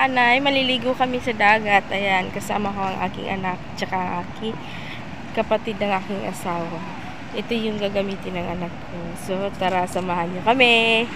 kaanay, maliligo kami sa dagat. Ayan, kasama ko ang aking anak, tsaka ang aking kapatid ng aking asawa. Ito yung gagamitin ng anak ko. So, tara, samahan niyo kami.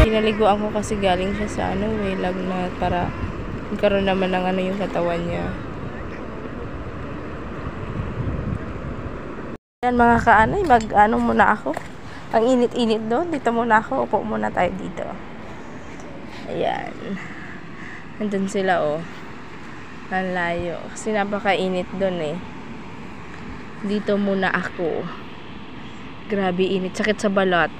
Pinaliguan ko kasi galing siya sa lagnat para magkaroon naman ng yung katawan niya. Yan mga kaanay, muna ako. Ang init-init doon. Dito muna ako. Upo muna tayo dito. Ayan. Nandun sila Ang layo. Kasi napakainit doon Dito muna ako. Grabe init. Sakit sa balat.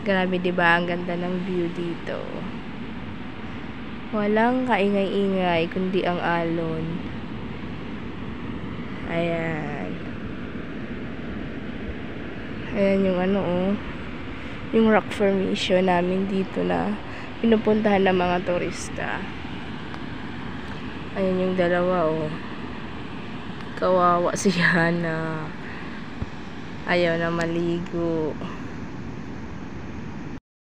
Grabe, diba? Ang ganda ng view dito. Walang kaingay-ingay, kundi ang alon. Ayan. Ayan yung yung rock formation namin dito na pinupuntahan ng mga turista. Ayan yung dalawa, Kawawa si Hana. Ayaw na maligo.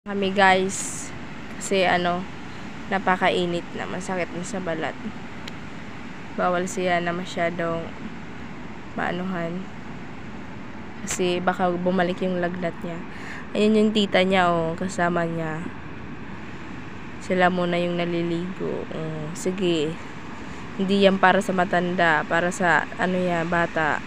Kami guys, kasi napakainit na, masakit na sa balat. Bawal siya na masyadong maanuhan kasi baka bumalik yung lagnat niya. Ayun yung tita niya kasama niya. Sila muna yung naliligo. Sige, hindi yan para sa matanda, para sa bata.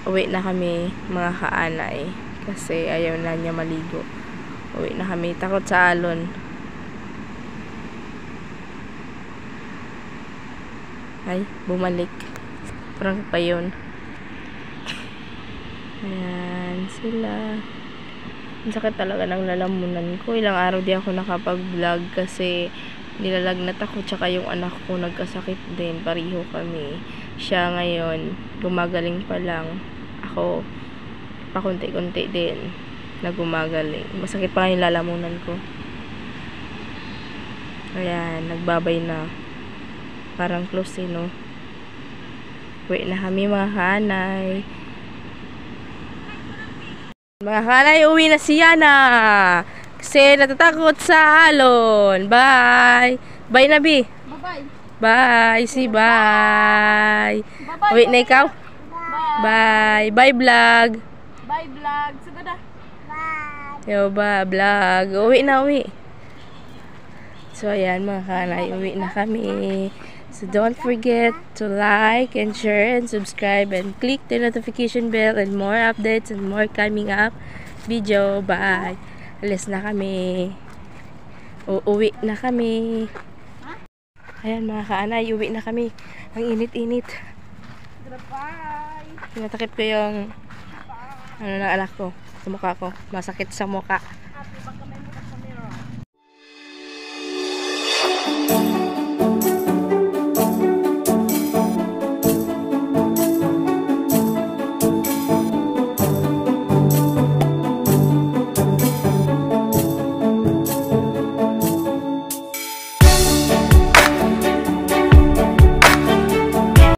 Uwi na kami mga kaanay kasi ayaw na niya maligo. Uwi na kami. Takot sa alon. Ay, bumalik. Parang pa yun. Ayan sila. Ang sakit talaga ng lalamunan ko. Ilang araw di ako nakapag-vlog kasi nilalagnat ako. Tsaka yung anak ko nagkasakit din. Pareho kami. Siya ngayon gumagaling pa lang. Ako pakunti-kunti din na gumagaling. Masakit pa yung lalamunan ko. Ayan, nagbabay na. Parang close Uwi na kami mga kanay. Mga kanay, uwi na si Yana. Kasi natatakot sa alon. Bye! Bye na, Bi. Bye-bye. Bye! Bye! Uwi na ikaw? Bye! Bye vlog! Bye vlog. Sige na. Bye. Yo ba vlog. Uwi na, uwi. So ayan mga kanay, uwi na kami. So don't forget to like and share and subscribe and click the notification bell and more updates and more coming up video. Bye. Alis na kami. Uuwi na kami. Ayan mga kaanay, uwi na kami. Ang init-init. Bye. Natakip ko yung ng anak ko. Sa mukha ko. Masakit sa mukha.